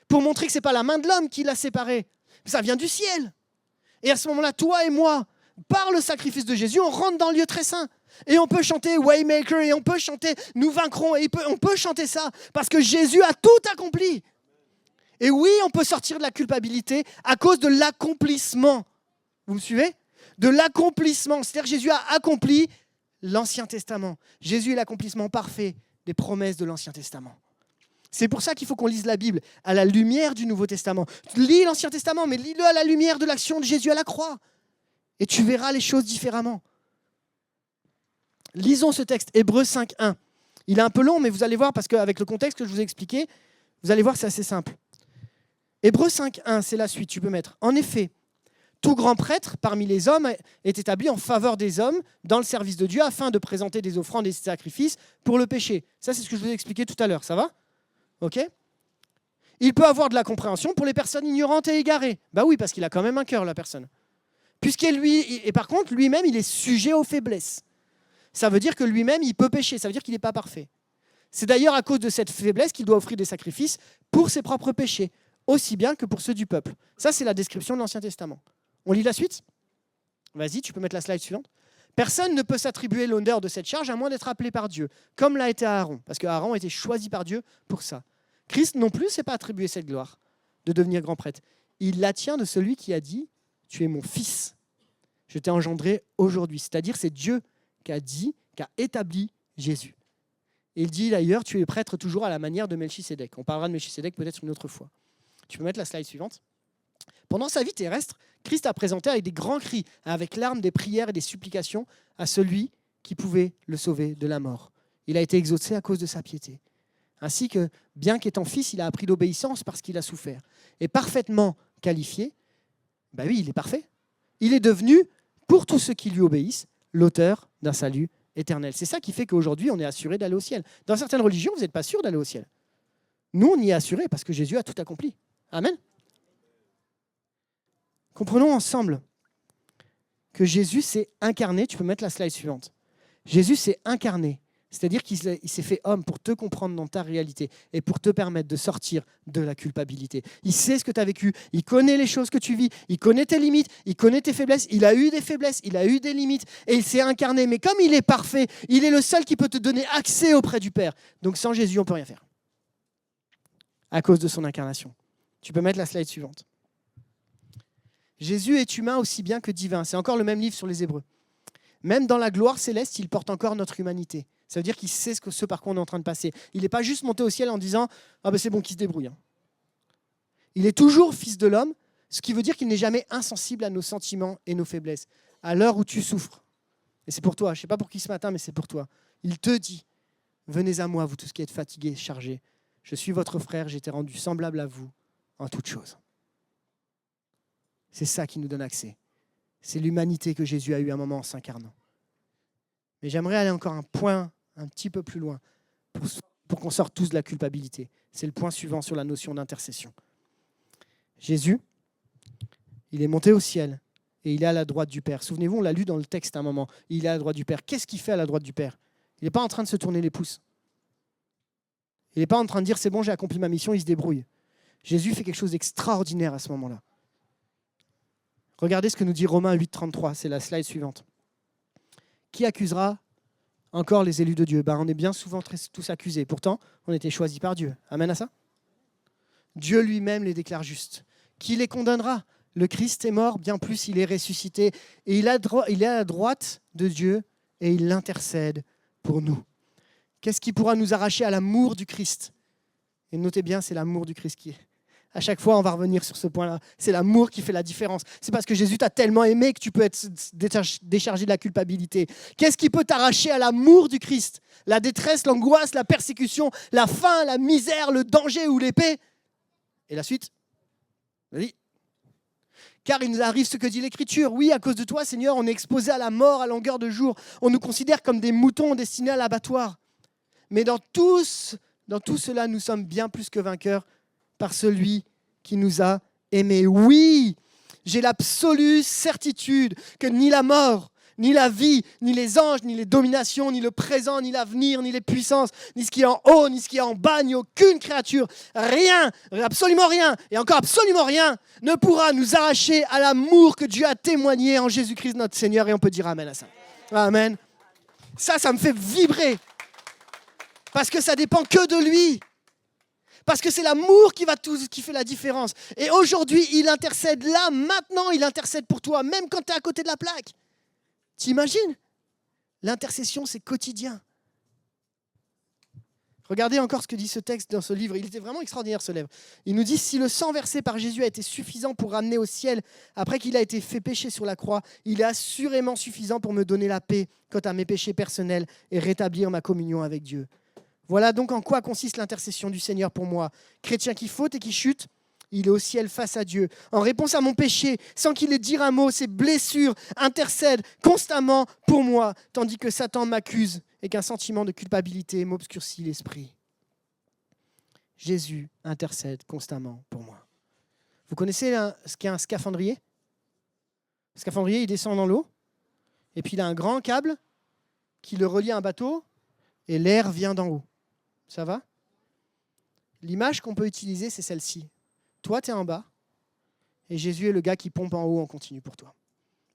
A: Pour montrer que ce n'est pas la main de l'homme qui l'a séparé. Ça vient du ciel. Et à ce moment-là, toi et moi, par le sacrifice de Jésus, on rentre dans le lieu très saint. Et on peut chanter Waymaker, et on peut chanter Nous vaincrons, et on peut chanter ça, parce que Jésus a tout accompli. Et oui, on peut sortir de la culpabilité à cause de l'accomplissement. Vous me suivez ? De l'accomplissement. C'est-à-dire que Jésus a accompli l'Ancien Testament. Jésus est l'accomplissement parfait des promesses de l'Ancien Testament. C'est pour ça qu'il faut qu'on lise la Bible à la lumière du Nouveau Testament. Lis l'Ancien Testament, mais lis-le à la lumière de l'action de Jésus à la croix. Et tu verras les choses différemment. Lisons ce texte, Hébreux 5.1. Il est un peu long, mais vous allez voir, parce qu'avec le contexte que je vous ai expliqué, vous allez voir, c'est assez simple. Hébreux 5.1, c'est la suite, tu peux mettre. En effet, tout grand prêtre parmi les hommes est établi en faveur des hommes dans le service de Dieu afin de présenter des offrandes et des sacrifices pour le péché. Ça, c'est ce que je vous ai expliqué tout à l'heure, ça va ? Ok ? Il peut avoir de la compréhension pour les personnes ignorantes et égarées. Bah oui, parce qu'il a quand même un cœur, la personne. Et par contre, lui-même, il est sujet aux faiblesses. Ça veut dire que lui-même, il peut pécher. Ça veut dire qu'il n'est pas parfait. C'est d'ailleurs à cause de cette faiblesse qu'il doit offrir des sacrifices pour ses propres péchés, aussi bien que pour ceux du peuple. Ça, c'est la description de l'Ancien Testament. On lit la suite ? Vas-y, tu peux mettre la slide suivante. Personne ne peut s'attribuer l'honneur de cette charge à moins d'être appelé par Dieu, comme l'a été Aaron, parce qu'Aaron a été choisi par Dieu pour ça. Christ non plus ne s'est pas attribué cette gloire de devenir grand prêtre. Il la tient de celui qui a dit « Tu es mon fils, je t'ai engendré aujourd'hui ». C'est-à-dire c'est Dieu qui a dit, qui a établi Jésus. Et il dit d'ailleurs « Tu es prêtre toujours à la manière de Melchisédek ». On parlera de Melchisédek peut-être une autre fois. Tu peux mettre la slide suivante. Pendant sa vie terrestre, Christ a présenté avec des grands cris, avec larmes, des prières et des supplications à celui qui pouvait le sauver de la mort. Il a été exaucé à cause de sa piété. Ainsi que, bien qu'étant fils, il a appris l'obéissance parce qu'il a souffert. Et parfaitement qualifié, oui, il est parfait. Il est devenu, pour tous ceux qui lui obéissent, l'auteur d'un salut éternel. C'est ça qui fait qu'aujourd'hui, on est assuré d'aller au ciel. Dans certaines religions, vous n'êtes pas sûr d'aller au ciel. Nous, on y est assuré parce que Jésus a tout accompli. Amen. Comprenons ensemble que Jésus s'est incarné. Tu peux mettre la slide suivante. Jésus s'est incarné. C'est-à-dire qu'il s'est fait homme pour te comprendre dans ta réalité et pour te permettre de sortir de la culpabilité. Il sait ce que tu as vécu, il connaît les choses que tu vis, il connaît tes limites, il connaît tes faiblesses, il a eu des faiblesses, il a eu des limites et il s'est incarné. Mais comme il est parfait, il est le seul qui peut te donner accès auprès du Père. Donc sans Jésus, on ne peut rien faire à cause de son incarnation. Tu peux mettre la slide suivante. Jésus est humain aussi bien que divin. C'est encore le même livre sur les Hébreux. Même dans la gloire céleste, il porte encore notre humanité. Ça veut dire qu'il sait ce par quoi on est en train de passer. Il n'est pas juste monté au ciel en disant « Ah ben c'est bon, qu'il se débrouille. » Il est toujours fils de l'homme, ce qui veut dire qu'il n'est jamais insensible à nos sentiments et nos faiblesses. À l'heure où tu souffres, et c'est pour toi, je ne sais pas pour qui ce matin, mais c'est pour toi, il te dit « Venez à moi, vous tous qui êtes fatigués, chargés. Je suis votre frère, j'ai été rendu semblable à vous en toutes choses. » C'est ça qui nous donne accès. C'est l'humanité que Jésus a eue à un moment en s'incarnant. Mais j'aimerais aller encore un point un petit peu plus loin pour qu'on sorte tous de la culpabilité. C'est le point suivant sur la notion d'intercession. Jésus, il est monté au ciel et il est à la droite du Père. Souvenez-vous, on l'a lu dans le texte à un moment. Il est à la droite du Père. Qu'est-ce qu'il fait à la droite du Père? Il n'est pas en train de se tourner les pouces. Il n'est pas en train de dire « c'est bon, j'ai accompli ma mission », il se débrouille. Jésus fait quelque chose d'extraordinaire à ce moment-là. Regardez ce que nous dit Romains 8,33, c'est la slide suivante. Qui accusera encore les élus de Dieu? On est bien souvent tous accusés. Pourtant, on était choisis par Dieu. Amen à ça? Dieu lui-même les déclare justes. Qui les condamnera? Le Christ est mort, bien plus, il est ressuscité. Et il est à la droite de Dieu et il intercède pour nous. Qu'est-ce qui pourra nous arracher à l'amour du Christ? Et notez bien, c'est l'amour du Christ qui est. À chaque fois, on va revenir sur ce point-là. C'est l'amour qui fait la différence. C'est parce que Jésus t'a tellement aimé que tu peux être déchargé de la culpabilité. Qu'est-ce qui peut t'arracher à l'amour du Christ? La détresse, l'angoisse, la persécution, la faim, la misère, le danger ou l'épée? Et la suite? Vas-y. Car il nous arrive ce que dit l'Écriture. Oui, à cause de toi, Seigneur, on est exposé à la mort à longueur de jour. On nous considère comme des moutons destinés à l'abattoir. Mais dans tout cela, nous sommes bien plus que vainqueurs par celui qui nous a aimés. Oui, j'ai l'absolue certitude que ni la mort, ni la vie, ni les anges, ni les dominations, ni le présent, ni l'avenir, ni les puissances, ni ce qui est en haut, ni ce qui est en bas, ni aucune créature, rien, absolument rien, et encore absolument rien, ne pourra nous arracher à l'amour que Dieu a témoigné en Jésus-Christ notre Seigneur. Et on peut dire Amen à ça. Amen. Ça me fait vibrer. Parce que ça dépend que de lui. Parce que c'est l'amour qui fait la différence. Et aujourd'hui, il intercède là, maintenant, il intercède pour toi, même quand tu es à côté de la plaque. T'imagines? L'intercession, c'est quotidien. Regardez encore ce que dit ce texte dans ce livre. Il était vraiment extraordinaire, ce livre. Il nous dit, si le sang versé par Jésus a été suffisant pour ramener au ciel, après qu'il a été fait pécher sur la croix, il est assurément suffisant pour me donner la paix quant à mes péchés personnels et rétablir ma communion avec Dieu. Voilà donc en quoi consiste l'intercession du Seigneur pour moi. Chrétien qui faute et qui chute, il est au ciel face à Dieu. En réponse à mon péché, sans qu'il ait dit un mot, ses blessures intercèdent constamment pour moi, tandis que Satan m'accuse et qu'un sentiment de culpabilité m'obscurcit l'esprit. Jésus intercède constamment pour moi. Vous connaissez ce qu'est un scaphandrier? Le scaphandrier, il descend dans l'eau, et puis il a un grand câble qui le relie à un bateau, et l'air vient d'en haut. Ça va? L'image qu'on peut utiliser, c'est celle-ci. Toi, tu es en bas, et Jésus est le gars qui pompe en haut en continu pour toi,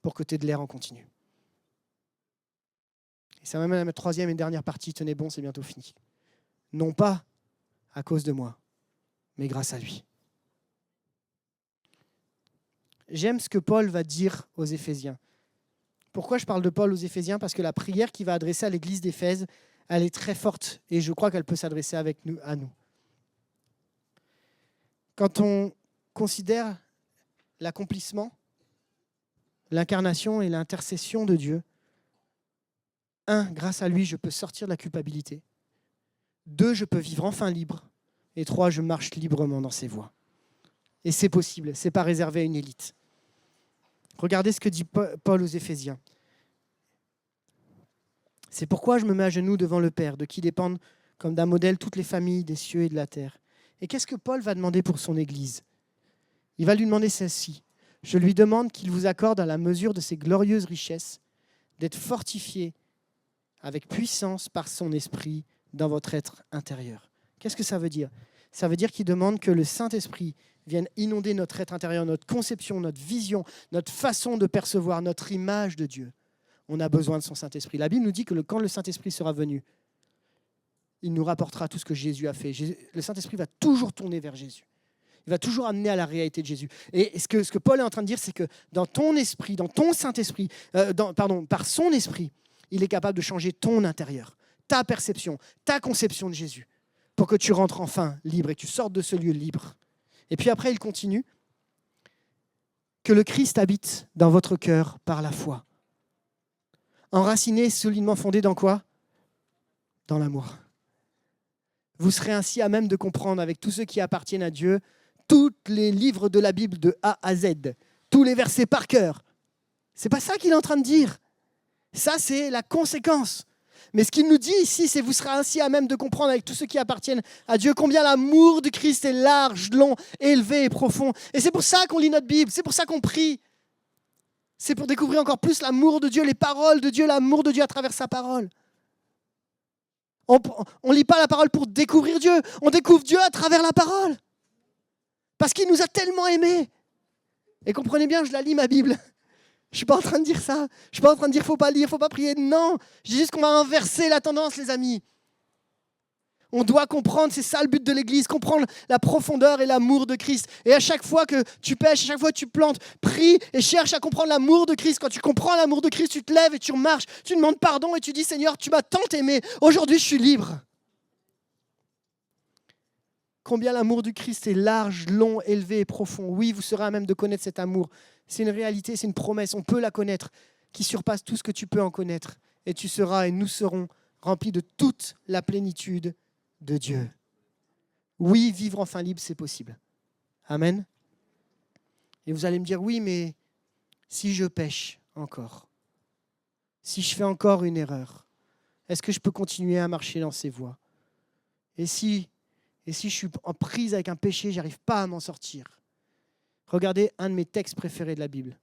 A: pour que tu aies de l'air en continu. Et c'est même la troisième et dernière partie. Tenez bon, c'est bientôt fini. Non pas à cause de moi, mais grâce à lui. J'aime ce que Paul va dire aux Éphésiens. Pourquoi je parle de Paul aux Éphésiens? Parce que la prière qu'il va adresser à l'église d'Éphèse, elle est très forte et je crois qu'elle peut s'adresser à nous. Quand on considère l'accomplissement, l'incarnation et l'intercession de Dieu, grâce à lui, je peux sortir de la culpabilité. 2, je peux vivre enfin libre. Et 3, je marche librement dans ses voies. Et c'est possible, ce n'est pas réservé à une élite. Regardez ce que dit Paul aux Éphésiens. C'est pourquoi je me mets à genoux devant le Père, de qui dépendent comme d'un modèle toutes les familles des cieux et de la terre. Et qu'est-ce que Paul va demander pour son Église? Il va lui demander celle-ci. Je lui demande qu'il vous accorde à la mesure de ses glorieuses richesses d'être fortifié avec puissance par son esprit dans votre être intérieur. Qu'est-ce que ça veut dire? Ça veut dire qu'il demande que le Saint-Esprit vienne inonder notre être intérieur, notre conception, notre vision, notre façon de percevoir, notre image de Dieu. On a besoin de son Saint-Esprit. La Bible nous dit que quand le Saint-Esprit sera venu, il nous rapportera tout ce que Jésus a fait. Le Saint-Esprit va toujours tourner vers Jésus. Il va toujours amener à la réalité de Jésus. Et ce que Paul est en train de dire, c'est que dans ton esprit, dans ton Saint-Esprit, par son esprit, il est capable de changer ton intérieur, ta perception, ta conception de Jésus, pour que tu rentres enfin libre et que tu sortes de ce lieu libre. Et puis après, il continue. Que le Christ habite dans votre cœur par la foi. Enraciné, solidement fondé dans quoi? Dans l'amour. Vous serez ainsi à même de comprendre avec tous ceux qui appartiennent à Dieu tous les livres de la Bible de A à Z, tous les versets par cœur. C'est pas ça qu'il est en train de dire. Ça, c'est la conséquence. Mais ce qu'il nous dit ici, c'est vous serez ainsi à même de comprendre avec tous ceux qui appartiennent à Dieu combien l'amour de Christ est large, long, élevé et profond. Et c'est pour ça qu'on lit notre Bible, c'est pour ça qu'on prie. C'est pour découvrir encore plus l'amour de Dieu, les paroles de Dieu, l'amour de Dieu à travers sa parole. On ne lit pas la parole pour découvrir Dieu, on découvre Dieu à travers la parole. Parce qu'il nous a tellement aimés. Et comprenez bien, je la lis ma Bible. Je ne suis pas en train de dire ça. Je ne suis pas en train de dire qu'il ne faut pas lire, il ne faut pas prier. Non, je dis juste qu'on va inverser la tendance, les amis. On doit comprendre, c'est ça le but de l'Église, comprendre la profondeur et l'amour de Christ. Et à chaque fois que tu pêches, à chaque fois que tu plantes, prie et cherche à comprendre l'amour de Christ. Quand tu comprends l'amour de Christ, tu te lèves et tu marches, tu demandes pardon et tu dis « Seigneur, tu m'as tant aimé, aujourd'hui je suis libre ». Combien l'amour du Christ est large, long, élevé et profond. Oui, vous serez à même de connaître cet amour. C'est une réalité, c'est une promesse, on peut la connaître, qui surpasse tout ce que tu peux en connaître. Et tu seras et nous serons remplis de toute la plénitude de Dieu. Oui, vivre enfin libre, c'est possible. Amen. Et vous allez me dire, oui, mais si je pêche encore, si je fais encore une erreur, est-ce que je peux continuer à marcher dans ces voies? Et si je suis en prise avec un péché, je n'arrive pas à m'en sortir? Regardez un de mes textes préférés de la Bible.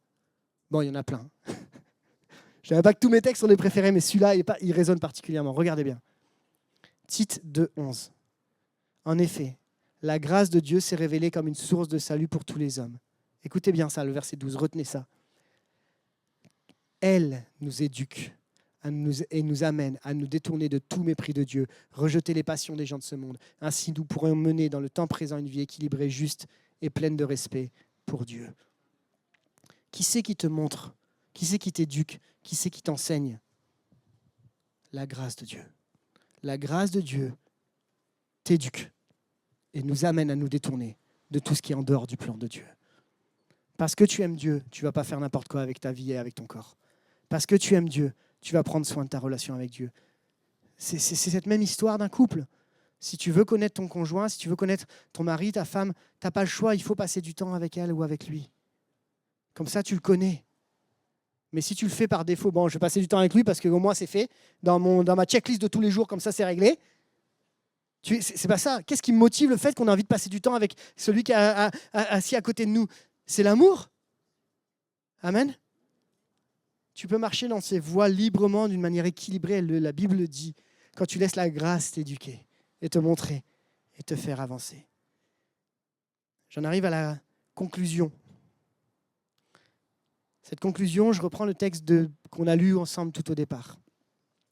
A: Bon, il y en a plein. Je ne savais pas que tous mes textes sont des préférés, mais celui-là, il résonne particulièrement. Regardez bien. Tite 2:11. En effet, la grâce de Dieu s'est révélée comme une source de salut pour tous les hommes. Écoutez bien ça, le verset 12, retenez ça. Elle nous éduque et nous amène à nous détourner de tout mépris de Dieu, rejeter les passions des gens de ce monde. Ainsi, nous pourrons mener dans le temps présent une vie équilibrée, juste et pleine de respect pour Dieu. Qui c'est qui te montre? Qui c'est qui t'éduque? Qui c'est qui t'enseigne? La grâce de Dieu. La grâce de Dieu t'éduque et nous amène à nous détourner de tout ce qui est en dehors du plan de Dieu. Parce que tu aimes Dieu, tu ne vas pas faire n'importe quoi avec ta vie et avec ton corps. Parce que tu aimes Dieu, tu vas prendre soin de ta relation avec Dieu. C'est cette même histoire d'un couple. Si tu veux connaître ton conjoint, si tu veux connaître ton mari, ta femme, tu n'as pas le choix, il faut passer du temps avec elle ou avec lui. Comme ça, tu le connais. Mais si tu le fais par défaut, bon, je vais passer du temps avec lui parce qu'au moins c'est fait, dans ma checklist de tous les jours, comme ça c'est réglé. C'est pas ça. Qu'est-ce qui motive le fait qu'on a envie de passer du temps avec celui qui est assis à côté de nous? C'est l'amour. Amen. Tu peux marcher dans ces voies librement, d'une manière équilibrée, la Bible le dit, quand tu laisses la grâce t'éduquer et te montrer et te faire avancer. J'en arrive à la conclusion. Cette conclusion, je reprends le texte qu'on a lu ensemble tout au départ.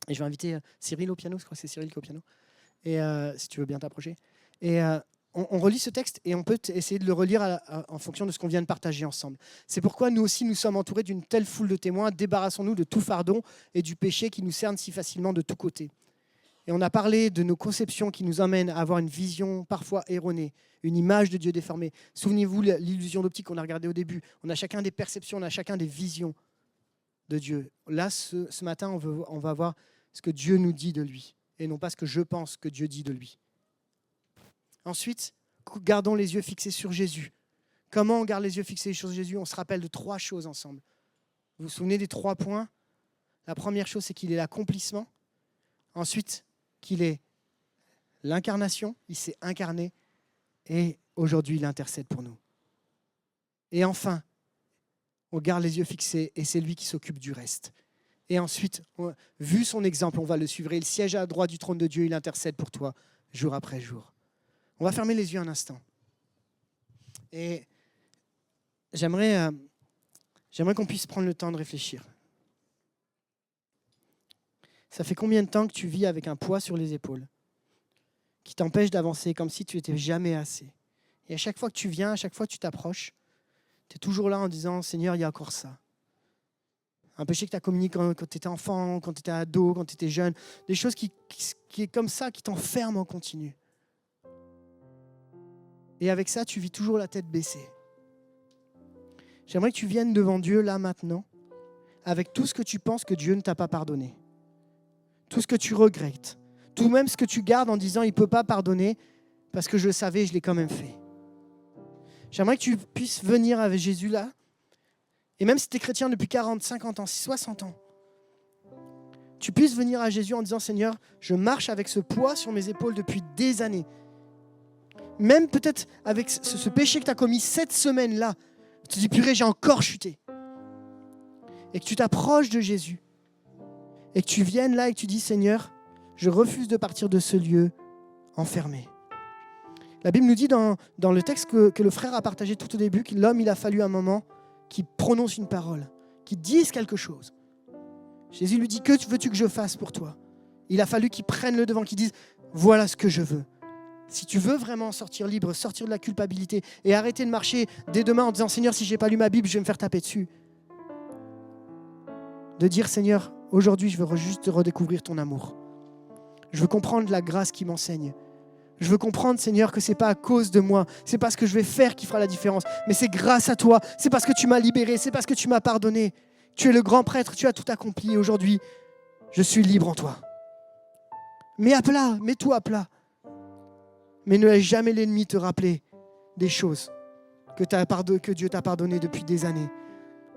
A: Et je vais inviter Cyril au piano, je crois que c'est Cyril qui est au piano, et si tu veux bien t'approcher. Et on relit ce texte et on peut essayer de le relire en fonction de ce qu'on vient de partager ensemble. C'est pourquoi nous aussi, nous sommes entourés d'une telle foule de témoins. Débarrassons-nous de tout fardeau et du péché qui nous cerne si facilement de tous côtés. Et on a parlé de nos conceptions qui nous emmènent à avoir une vision parfois erronée, une image de Dieu déformée. Souvenez-vous l'illusion d'optique qu'on a regardée au début. On a chacun des perceptions, on a chacun des visions de Dieu. Là, ce matin, on va voir ce que Dieu nous dit de lui et non pas ce que je pense que Dieu dit de lui. Ensuite, gardons les yeux fixés sur Jésus. Comment on garde les yeux fixés sur Jésus? On se rappelle de 3 choses ensemble. Vous vous souvenez des 3 points? La première chose, c'est qu'il est l'accomplissement. Ensuite, qu'il est l'incarnation, il s'est incarné. Et aujourd'hui, il intercède pour nous. Et enfin, on garde les yeux fixés et c'est lui qui s'occupe du reste. Et ensuite, vu son exemple, on va le suivre. Et il siège à la droite du trône de Dieu, il intercède pour toi, jour après jour. On va fermer les yeux un instant. Et j'aimerais qu'on puisse prendre le temps de réfléchir. Ça fait combien de temps que tu vis avec un poids sur les épaules qui t'empêche d'avancer comme si tu n'étais jamais assez? Et à chaque fois que tu viens, à chaque fois que tu t'approches, tu es toujours là en disant « Seigneur, il y a encore ça ». Un péché que tu as commis quand tu étais enfant, quand tu étais ado, quand tu étais jeune. Des choses qui est comme ça, qui t'enferment en continu. Et avec ça, tu vis toujours la tête baissée. J'aimerais que tu viennes devant Dieu là maintenant, avec tout ce que tu penses que Dieu ne t'a pas pardonné. Tout ce que tu regrettes. Tout même ce que tu gardes en disant « il ne peut pas pardonner parce que je le savais, je l'ai quand même fait ». J'aimerais que tu puisses venir avec Jésus là. Et même si tu es chrétien depuis 40, 50 ans, 60 ans, tu puisses venir à Jésus en disant « Seigneur, je marche avec ce poids sur mes épaules depuis des années. » Même peut-être avec ce péché que tu as commis cette semaine-là, tu te dis « Purée, j'ai encore chuté. » Et que tu t'approches de Jésus. Et que tu viennes là et que tu dis « Seigneur, je refuse de partir de ce lieu enfermé. » La Bible nous dit dans le texte que le frère a partagé tout au début que l'homme, il a fallu un moment qu'il prononce une parole, qu'il dise quelque chose. Jésus lui dit « Que veux-tu que je fasse pour toi ?» Il a fallu qu'il prenne le devant, qu'il dise « Voilà ce que je veux. » Si tu veux vraiment sortir libre, sortir de la culpabilité et arrêter de marcher dès demain en disant « Seigneur, si je n'ai pas lu ma Bible, je vais me faire taper dessus. » De dire « Seigneur, aujourd'hui, je veux juste redécouvrir ton amour. Je veux comprendre la grâce qui m'enseigne. Je veux comprendre, Seigneur, que ce n'est pas à cause de moi, ce n'est pas ce que je vais faire qui fera la différence, mais c'est grâce à toi, c'est parce que tu m'as libéré, c'est parce que tu m'as pardonné. Tu es le grand prêtre, tu as tout accompli et aujourd'hui, je suis libre en toi. Mets à plat, mets tout à plat. Mais ne laisse jamais l'ennemi te rappeler des choses que Dieu t'a pardonnées depuis des années.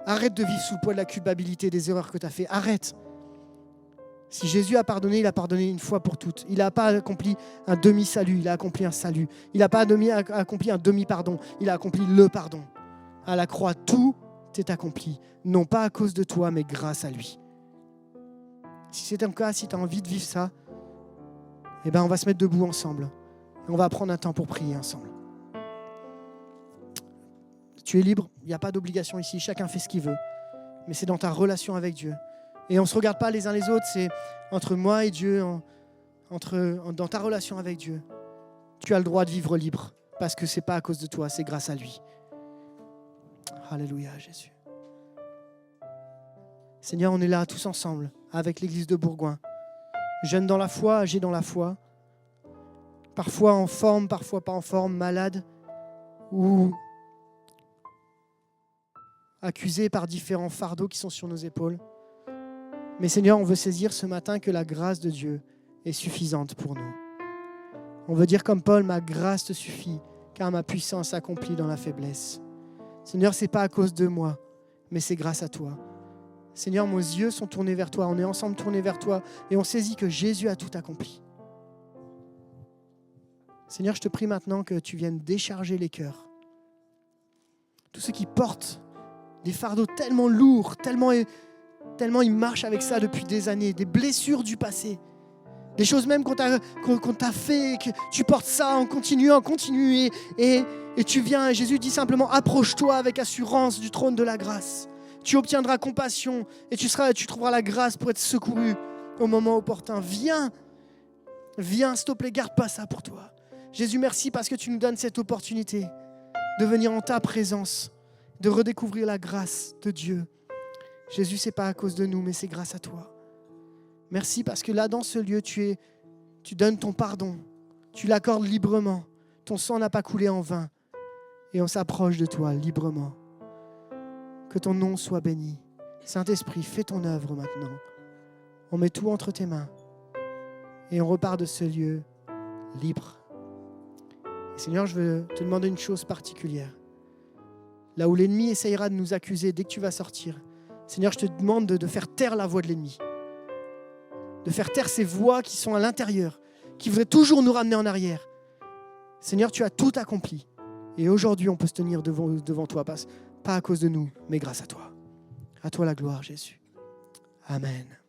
A: Arrête de vivre sous le poids de la culpabilité des erreurs que tu as faites. Arrête. Si Jésus a pardonné, il a pardonné une fois pour toutes. Il n'a pas accompli un demi-salut, il a accompli un salut. Il n'a pas accompli un demi-pardon, il a accompli le pardon. À la croix, tout est accompli. Non pas à cause de toi, mais grâce à lui. Si c'est ton cas, si tu as envie de vivre ça, eh ben on va se mettre debout ensemble. Et on va prendre un temps pour prier ensemble. Tu es libre, il n'y a pas d'obligation ici, chacun fait ce qu'il veut. Mais c'est dans ta relation avec Dieu. Et on ne se regarde pas les uns les autres, c'est entre moi et Dieu, dans ta relation avec Dieu. Tu as le droit de vivre libre, parce que ce n'est pas à cause de toi, c'est grâce à lui. Alléluia, Jésus. Seigneur, on est là tous ensemble, avec l'église de Bourgoin. Jeunes dans la foi, âgés dans la foi. Parfois en forme, parfois pas en forme, malades, ou accusés par différents fardeaux qui sont sur nos épaules. Mais Seigneur, on veut saisir ce matin que la grâce de Dieu est suffisante pour nous. On veut dire comme Paul, ma grâce te suffit, car ma puissance s'accomplit dans la faiblesse. Seigneur, ce n'est pas à cause de moi, mais c'est grâce à toi. Seigneur, nos yeux sont tournés vers toi, on est ensemble tournés vers toi, et on saisit que Jésus a tout accompli. Seigneur, je te prie maintenant que tu viennes décharger les cœurs. Tous ceux qui portent des fardeaux tellement lourds, tellement ils marchent avec ça depuis des années, des blessures du passé, des choses même qu'on t'a fait, que tu portes ça en continu, et tu viens, et Jésus dit simplement, approche-toi avec assurance du trône de la grâce. Tu obtiendras compassion et tu trouveras la grâce pour être secouru au moment opportun. Viens, s'il te plaît, garde pas ça pour toi. Jésus, merci parce que tu nous donnes cette opportunité de venir en ta présence, de redécouvrir la grâce de Dieu. Jésus, ce n'est pas à cause de nous, mais c'est grâce à toi. Merci parce que là, dans ce lieu, tu donnes ton pardon. Tu l'accordes librement. Ton sang n'a pas coulé en vain. Et on s'approche de toi librement. Que ton nom soit béni. Saint-Esprit, fais ton œuvre maintenant. On met tout entre tes mains. Et on repart de ce lieu libre. Et Seigneur, je veux te demander une chose particulière. Là où l'ennemi essayera de nous accuser dès que tu vas sortir, Seigneur, je te demande de faire taire la voix de l'ennemi. De faire taire ces voix qui sont à l'intérieur, qui voudraient toujours nous ramener en arrière. Seigneur, tu as tout accompli. Et aujourd'hui, on peut se tenir devant toi, pas à cause de nous, mais grâce à toi. À toi la gloire, Jésus. Amen.